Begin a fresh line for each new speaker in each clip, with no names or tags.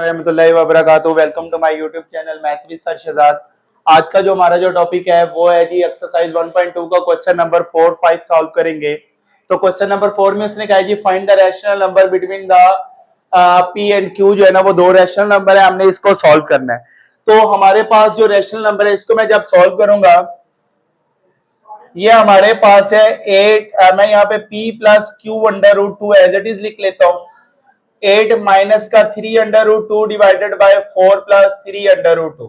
रहमतुल्लाहि व बरकातुहू। Welcome to my YouTube channel math with sir Shahzad. आज का जो हमारा जो टॉपिक है वो है जी एक्सरसाइज 1.2 का क्वेश्चन नंबर 4, 5 सॉल्व करेंगे। तो क्वेश्चन नंबर 4 में उसने कहा जी find the rational number between the P and Q, जो है ना वो दो रैशनल नंबर है, हमने इसको सॉल्व करना है। तो हमारे पास जो रैशनल नंबर है इसको मैं जब सॉल्व करूंगा, ये हमारे पास है 8, मैं यहाँ पे p plus q under root 2 as it is लिख लेता हूँ। 8 माइनस का 3 under root 2 divided by 4 plus 3 under root 2,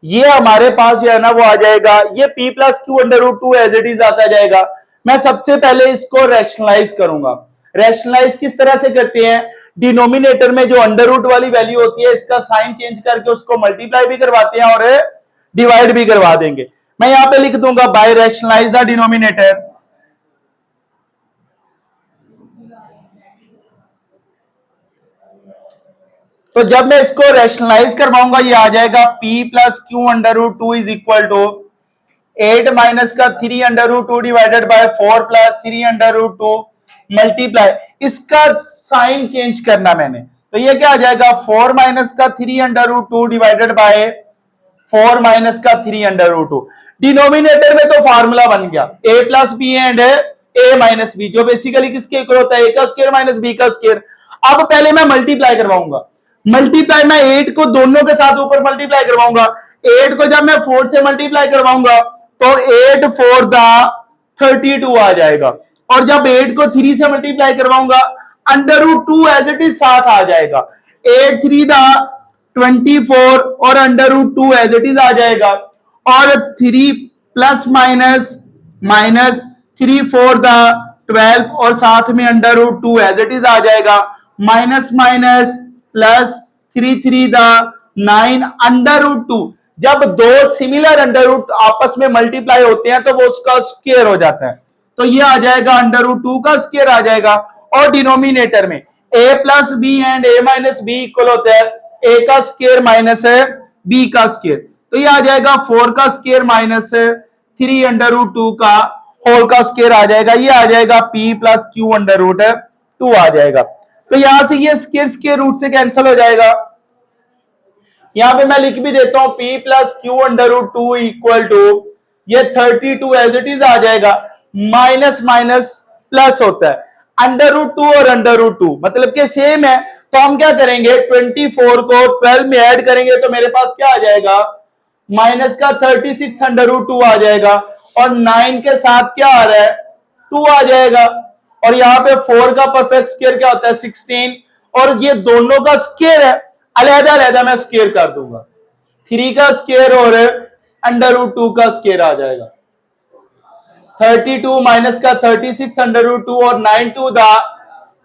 ये हमारे पास जो है ना वो आ जाएगा। ये p plus q under root 2 as it is आता जाएगा। मैं सबसे पहले इसको रैशनलाइज करूंगा। रैशनलाइज किस तरह से करते हैं, डिनोमिनेटर में जो अंडर रूट वाली वैल्यू होती है इसका साइन चेंज करके उसको मल्टीप्लाई भी करवाते हैं और डिवाइड भी करवा देंगे। मैं यहां पे लिख दूंगा बाय रैशनलाइज द डिनोमिनेटर। तो जब मैं इसको रैशनलाइज करवाऊंगा ये आ जाएगा p plus q under root 2 is equal to 8 minus का 3 under root 2 divided by 4 plus 3 under root 2 multiply, इसका साइन चेंज करना मैंने, तो ये क्या आ जाएगा 4 माइनस का 3 under root 2 divided by 4 minus का 3 अंडर रूट 2। डिनोमिनेटर में तो फार्मूला बन गया a plus b and a minus b, जो बेसिकली किसके इक्वल होता है a का स्क्वायर माइनस b का स्क्वायर। अब पहले मैं मल्टीप्लाई करवाऊंगा। मल्टीप्लाई मैं 8 को दोनों के साथ ऊपर मल्टीप्लाई करवाऊंगा। 8 को जब मैं 4 से मल्टीप्लाई करवाऊंगा तो 8 4 द 32 आ जाएगा, और जब 8 को 3 से मल्टीप्लाई करवाऊंगा under root 2 as it is साथ आ जाएगा। 8 3 द 24 और under root 2 as it is आ जाएगा, और 3 प्लस माइनस माइनस 3 4 द 12 और साथ में under root 2 as it is आ जाएगा। माइनस माइनस प्लस 3 3 द 9 अंडर रूट 2। जब दो सिमिलर अंडर रूट आपस में मल्टीप्लाई होते हैं तो वो उसका स्क्वायर हो जाता है, तो ये आ जाएगा अंडर रूट 2 का स्क्वायर आ जाएगा। और डिनोमिनेटर में a plus b and a minus b equal होता है a का स्क्वायर माइनस b का स्क्वायर, तो ये आ जाएगा 4 का स्क्वायर माइनस 3 अंडर रूट 2 का होल का स्क्वायर आ जाएगा। ये आ जाएगा p plus q under root 2 आ जाएगा। तो यहां से ये स्क्वायर रूट से कैंसिल हो जाएगा। यहां पे मैं लिख भी देता हूं p plus q under root 2 equal to ये 32 एज इट इज आ जाएगा। माइनस माइनस प्लस होता है, अंडर रूट 2 और अंडर रूट 2 मतलब के सेम है, तो हम क्या करेंगे 24 को 12 में ऐड करेंगे तो मेरे पास क्या आ जाएगा माइनस का 36 अंडर रूट 2 आ जाएगा, और 9 के साथ क्या आ रहा है 2 आ जाएगा, और यहाँ पे 4 का परफेक्ट स्क्वायर क्या होता है 16, और ये दोनों का स्क्वायर है, अलहदा अलहदा मैं स्क्वायर कर दूंगा। 3 का स्क्वायर और अंडर रूट 2 का स्क्वायर आ जाएगा। 32 माइनस का 36 अंडर रूट 2 और 9 टू द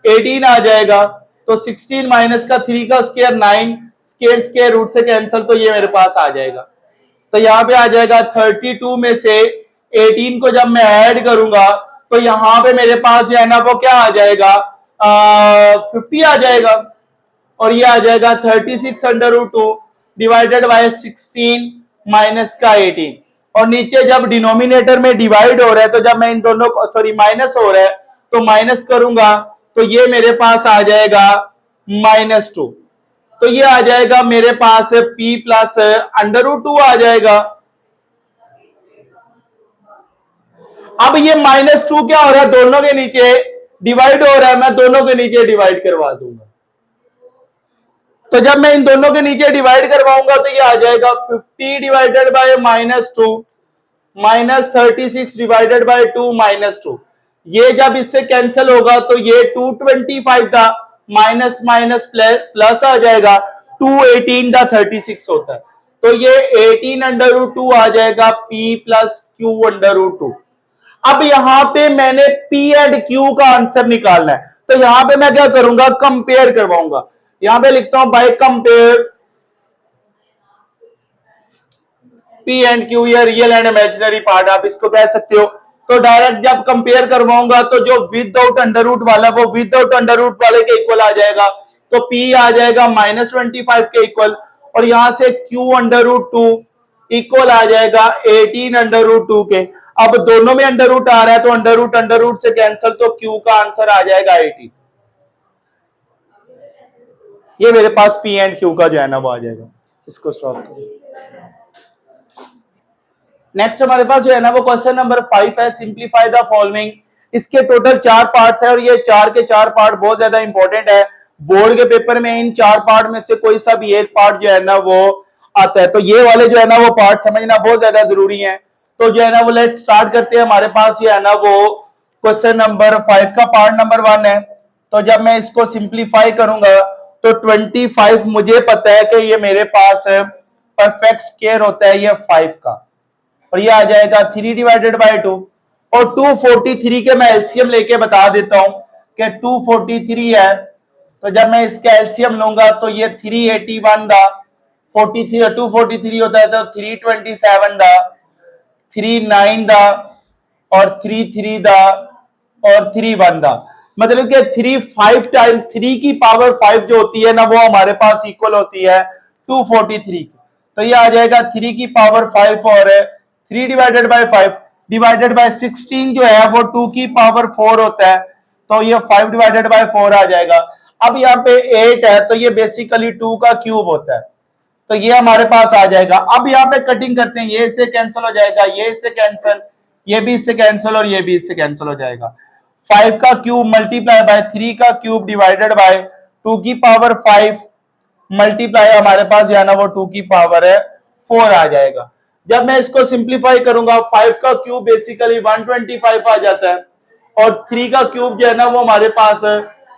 18 आ जाएगा, तो 16 माइनस का 3 का स्क्वायर 9, स्क्वायर स्क्वायर रूट से कैंसिल, तो ये मेरे पास आ जाएगा। तो यहाँ पे आ जाएगा 32 में से 18 को जब मैं ऐड करूंगा तो यहाँ पे मेरे पास जो है ना वो क्या आ जाएगा 50 आ जाएगा, और ये आ जाएगा 36 under root 2 divided by 16 minus का 18, और नीचे जब डिनोमिनेटर में डिवाइड हो रहा है तो जब मैं इन दोनों को सॉरी माइनस हो रहा है तो माइनस करूंगा तो ये मेरे पास आ जाएगा -2, तो ये आ जाएगा मेरे पास p प्लस अंडर रूट 2 आ जाएगा। अब ये -2 क्या हो रहा है दोनों के नीचे डिवाइड हो रहा है, मैं दोनों के नीचे डिवाइड करवा दूंगा। तो जब मैं इन दोनों के नीचे डिवाइड करवाऊंगा तो ये आ जाएगा 50 divided by -2 minus 36 divided by 2 -2। ये जब इससे कैंसिल होगा तो ये 225 का माइनस माइनस प्लस आ जाएगा, 218 का 36 होता है, तो ये 18 अंडर रूट 2 आ जाएगा p plus q under root 2। अब यहां पे मैंने p एंड q का आंसर निकालना है, तो यहां पे मैं क्या करूंगा कंपेयर करवाऊंगा। यहां पे लिखता हूं by compare p and q, ये रियल एंड इमेजिनरी पार्ट आप इसको कह सकते हो। तो डायरेक्ट जब कंपेयर करवाऊंगा तो जो विदाउट अंडर रूट वाला वो विदाउट अंडर रूट वाले के इक्वल आ जाएगा, तो p आ जाएगा -25 के इक्वल, और यहां से q अंडर रूट 2 इक्वल आ जाएगा 18 अंडर रूट 2 के। अब दोनों में अंडर रूट आ रहा है तो अंडर रूट से कैंसिल, तो q का आंसर आ जाएगा 18। ये मेरे पास पी एंड क्यू का जो है ना वो आ जाएगा। इसको स्टॉप करें। नेक्स्ट हमारे पास जो है ना वो क्वेश्चन नंबर 5 है, सिंप्लीफाई द फॉलोइंग। इसके टोटल 4 पार्ट्स है और ये 4 के 4 पार्ट बहुत ज्यादा इंपॉर्टेंट है। बोर्ड के पेपर में इन 4 पार्ट में से कोई सा भी एक पार्ट जो है ना वो आता है, तो ये वाले जो है ना वो पार्ट समझना बहुत ज्यादा जरूरी है। तो जो है ना वो लेट स्टार्ट करते हैं। हमारे पास जो है ना वो क्वेश्चन नंबर 5 का पार्ट नंबर 1 है। तो जब मैं इसको सिंप्लीफाई करूंगा तो 25 मुझे पता है कि ये मेरे पास परफेक्ट स्क्वायर होता है ये 5 का, और ये आ जाएगा 3 डिवाइडेड बाय 2। और 243 के मैं एलसीएम लेके बता देता हूं कि 243 है। तो जब मैं इसका एलसीएम लूंगा तो ये 381 दा 43 243 होता है, तो 327 दा 39 दा और 33 दा और 31 दा, मतलब कि 3 5 टाइम 3 की पावर 5 जो होती है ना वो हमारे पास इक्वल होती है 243 की। तो ये आ जाएगा 3 की पावर 5 और 3 डिवाइडेड बाय 5 डिवाइडेड बाय 16 जो है वो 2 की पावर 4 होता है, तो ये 5 डिवाइडेड बाय 4 आ जाएगा। अब यहाँ पे 8 है तो ये बेसिकली 2 का क्यूब होता है, तो ये हमारे पास आ जाएगा। अब यहाँ पे कटिंग करते हैं, ये इससे कैंसिल हो जाएगा, ये इससे कैंसिल, ये भी इससे कैंसिल और ये भी इससे कैंसिल हो जाएगा। 5 का क्यूब मल्टीप्लाई बाय 3 का क्यूब डिवाइडेड बाय 2 की पावर 5 मल्टीप्लाई हमारे पास जो है ना वो 2 की पावर है 4 आ जाएगा। जब मैं इसको सिंप्लीफाई करूंगा 5 का क्यूब बेसिकली 125 आ जाता है और 3 का क्यूब जो है ना वो हमारे पास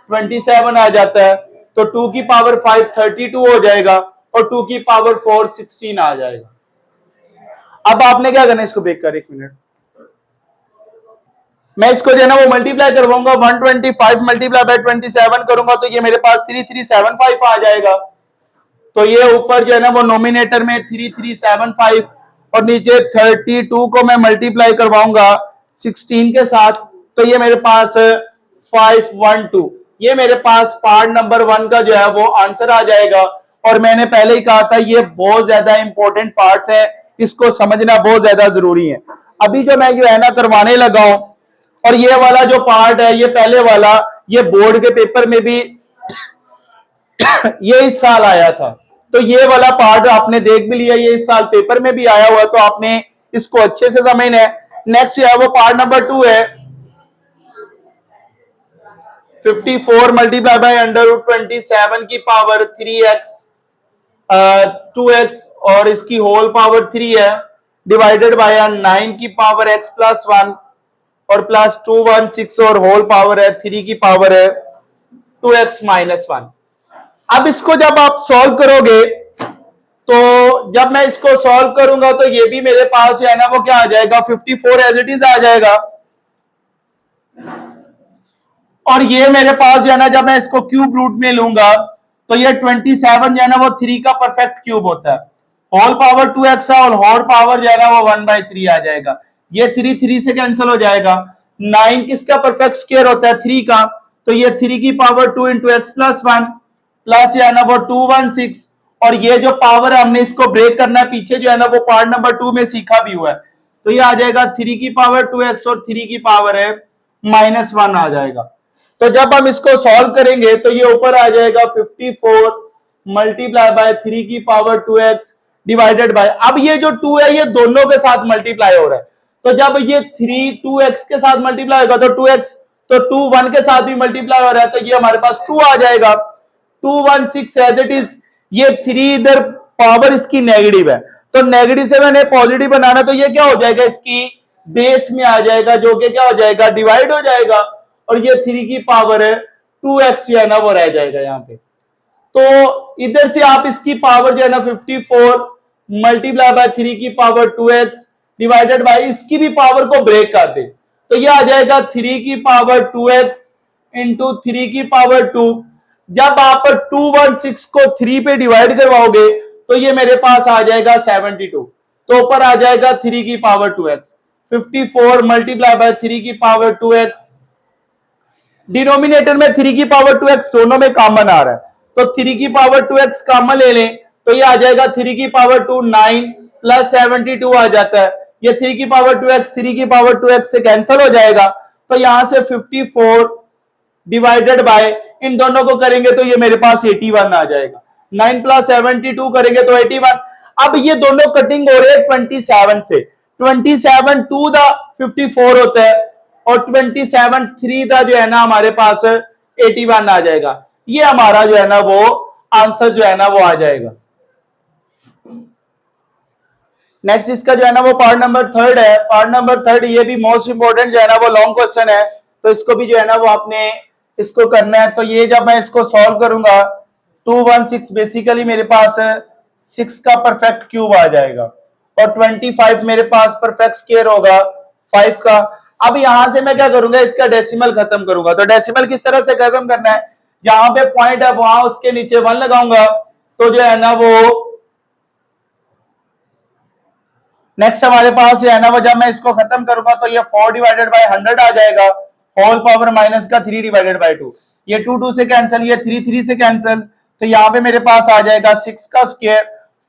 27 आ जाता है, तो 2 की पावर 5 32 हो जाएगा और 2 की पावर 4 16 आ जाएगा। अब आपने क्या करना है, इसको ब्रेक कर 1 मिनट। मैं इसको जो है ना वो मल्टीप्लाई करवाऊंगा, 125 मल्टीप्लाई बाय 27 करूंगा तो ये मेरे पास 3375 आ जाएगा। तो ये ऊपर जो है ना वो नोमिनेटर में 3375 और नीचे 32 को मैं मल्टीप्लाई करवाऊंगा 16 के साथ, तो ये मेरे पास 512, ये मेरे पास पार्ट नंबर 1 का जो है वो आंसर आ जाएगा। और मैंने पहले ही कहा था ये बहुत ज्यादा इंपॉर्टेंट पार्ट्स है, इसको समझना बहुत ज्यादा जरूरी है। अभी जो मैं जो है ना करवाने लगा हूं, और ये वाला जो पार्ट है ये पहले वाला ये बोर्ड के पेपर में भी ये इस साल आया था, तो ये वाला पार्ट आपने देख भी लिया, ये इस साल पेपर में भी आया हुआ है, तो आपने इसको अच्छे से समझना है। नेक्स्ट है वो पार्ट नंबर 2 है, 54 मल्टीप्लाई बाय अंडर रूट 27 की पावर 3x 2x और इसकी होल पावर 3 है डिवाइडेड बाय 9 की पावर x प्लस 1 और प्लस 216 और होल पावर है 3 की पावर है 2x माइनस 1। अब इसको जब आप सॉल्व करोगे तो जब मैं इसको सॉल्व करूंगा तो ये भी मेरे पास जो है ना वो क्या आ जाएगा 54 एज इट इज आ जाएगा। और ये मेरे पास जो है ना जब मैं इसको क्यूब रूट में लूंगा तो ये 27 जो है ना वो 3 का परफेक्ट क्यूब होता है, होल पावर 2x है और होल पावर जो है ना वो 1/3 आ जाएगा। ये 3 3 से कैंसिल हो जाएगा। 9 किसका परफेक्ट स्क्वायर होता है 3 का, तो ये 3 की power 2 into x plus 1 plus जो है ना वो 216, और ये जो पावर है हमने इसको ब्रेक करना है, पीछे जो है ना वो पार्ट नंबर 2 में सीखा भी हुआ है, तो ये आ जाएगा 3 की पावर 2x और 3 की पावर है -1 आ जाएगा। तो जब हम इसको सॉल्व करेंगे तो ये ऊपर आ जाएगा 54 मल्टीप्लाई बाय 3 की पावर 2x डिवाइडेड बाय, अब ये जो 2 है ये दोनों के साथ मल्टीप्लाई हो रहा है, तो जब ये 3 2x के साथ मल्टीप्लाई होगा तो 2x, तो 2 1 के साथ भी मल्टीप्लाई हो रहा है, तो ये हमारे पास 2 आ जाएगा 216 एज इट इज। ये 3 इधर पावर इसकी नेगेटिव है, तो नेगेटिव से मैंने पॉजिटिव बनाना, तो ये क्या हो जाएगा इसकी बेस में आ जाएगा, जो कि क्या हो जाएगा डिवाइड हो जाएगा, और ये 3 की पावर है 2x जो है ना वो रह जाएगा यहाँ पे। तो इधर से आप इसकी पावर जो है ना 54 मल्टीप्लाई बाय 3 की पावर 2x डिवाइडेड बाय इसकी भी पावर को ब्रेक कर दे, तो ये आ जाएगा 3 की पावर 2x इंटू 3 की पावर 2। जब आप 216 को 3 पे डिवाइड करवाओगे तो ये मेरे पास आ जाएगा 72, तो ऊपर आ जाएगा 3 की पावर 2x, 54 मल्टीप्लाई बाय 3 की पावर 2x, डिनोमिनेटर में 3 की पावर 2x दोनों में कॉमन आ रहा है, तो 3 की पावर 2x कॉमन ले लें तो ये आ जाएगा 3 की पावर 2 9 प्लस 72 आ जाता है, ये 3 की पावर 2x 3 की पावर 2x से कैंसिल हो जाएगा, तो यहां से 54 डिवाइडेड बाय इन दोनों को करेंगे तो ये मेरे पास 81 आ जाएगा। 9 + 72 करेंगे तो 81। अब ये दोनों कटिंग हो रहे हैं 27 से। 27 2 दा 54 होता है और 27 3 दा जो है ना हमारे पास 81 आ जाएगा। ये हमारा जो है ना वो आंसर जो है ना वो आ जाएगा। नेक्स्ट इसका जो है ना वो पार्ट नंबर 3 है। पार्ट नंबर 3 ये भी मोस्ट इंपोर्टेंट जो है ना वो लॉन्ग क्वेश्चन है, तो इसको भी जो है ना वो आपने इसको करना है। तो ये जब मैं इसको सॉल्व करूंगा 216 बेसिकली मेरे पास 6 का परफेक्ट क्यूब आ जाएगा और 25 मेरे पास परफेक्ट स्क्वायर होगा 5 का। अब यहां से मैं क्या करूंगा, इसका डेसिमल खत्म करूंगा। तो डेसिमल किस तरह से खत्म करना है, जहां पे पॉइंट है वहां उसके नीचे 1 लगाऊंगा तो जो है ना वो नेक्स्ट हमारे पास जो है ना वो जब मैं इसको खत्म करूंगा तो ये 4 डिवाइडेड बाय 100 आ जाएगा, होल पावर माइनस का 3 डिवाइडेड बाय 2। ये 2 2 से कैंसिल, ये 3 3 से कैंसिल, तो यहाँ पे मेरे पास आ जाएगा 6 का स्क्वायर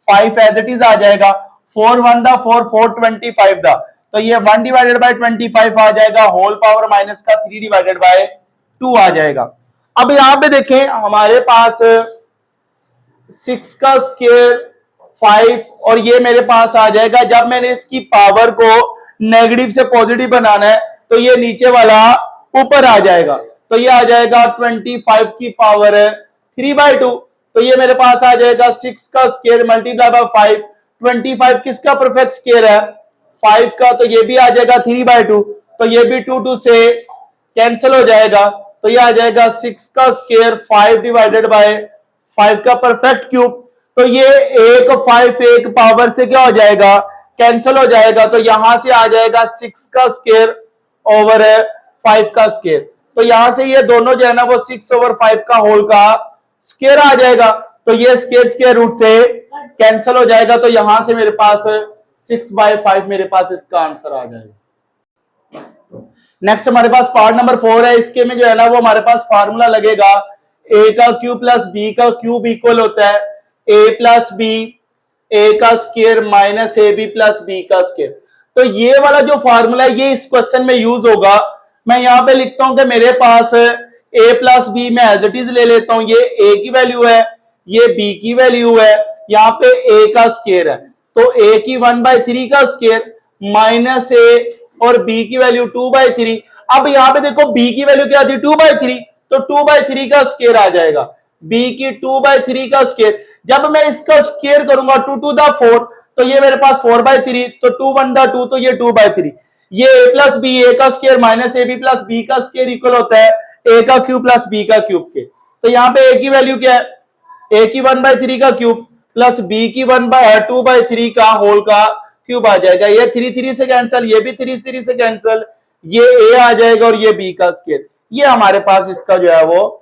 5 एज इट इज आ जाएगा। 4 1 दा 4 4 25 दा, तो ये 1 डिवाइडेड बाय 25 आ जाएगा, होल पावर माइनस का 3 डिवाइडेड बाय 2 आ जाएगा। अब यहाँ पे देखें हमारे पास 6 का स्क्वायर 5 और ये मेरे पास आ जाएगा। जब मैंने इसकी पावर को नेगेटिव से पॉजिटिव बनाना है तो ये नीचे वाला ऊपर आ जाएगा, तो ये आ जाएगा 25 की पावर 3/2। तो ये मेरे पास आ जाएगा 6 का स्क्वायर मल्टीप्लाई बाय 5। 25 किसका परफेक्ट स्क्वायर है, 5 का, तो ये भी आ जाएगा 3/2। तो ये भी 2 2 से कैंसिल हो जाएगा, तो ये आ जाएगा 6 का स्क्वायर 5 डिवाइडेड बाय 5 का परफेक्ट क्यूब। तो ये एक 5 एक पावर से क्या हो जाएगा, कैंसिल हो जाएगा, तो यहां से आ जाएगा 6 का स्क्वायर ओवर 5 का स्क्वायर। तो यहां से ये दोनों जो है ना वो 6 ओवर 5 का होल का स्क्वायर आ जाएगा, तो ये स्क्वायर स्क्वायर रूट से कैंसिल हो जाएगा, तो यहां से मेरे पास 6/5 मेरे पास इसका आंसर आ जाएगा। नेक्स्ट हमारे पास पार्ट नंबर 4 है। इसके में जो है ना वो हमारे पास फार्मूला लगेगा, a का क्यूब प्लस b का क्यूब इक्वल होता है a प्लस बी ए का square minus a b plus b का स्क्वायर। तो ये वाला जो फार्मूला है ये इस क्वेश्चन में यूज होगा। मैं यहाँ पे लिखता हूं कि मेरे पास a प्लस बी में एज इट इज ले लेता हूं, ये a की वैल्यू है, ये b की वैल्यू है, यहाँ पे a का स्क्वायर है, तो a की 1/3 का स्क्वायर माइनस a और b की वैल्यू 2/3। अब यहाँ पे देखो b की वैल्यू क्या थी 2/3, तो 2/3 का स्क्वायर आ जाएगा, b की 2/3 का स्क्वायर। जब मैं इसका स्क्वायर करूंगा 2 2 दा 4, तो ये मेरे पास 4/3, तो 2 1 दा 2, तो ये 2/3। ये a प्लस बी ए का square minus a b plus b का स्क्वायर इक्वल होता है a का क्यूब प्लस b का क्यूब के। तो यहाँ पे a की वैल्यू क्या है, a की 1/3 का क्यूब प्लस b की 2/3 का होल का क्यूब आ जाएगा। ये 3 3 से कैंसिल, ये भी 3 3 से कैंसिल, ये a आ जाएगा और ये b का स्क्वायर। ये हमारे पास इसका जो है वो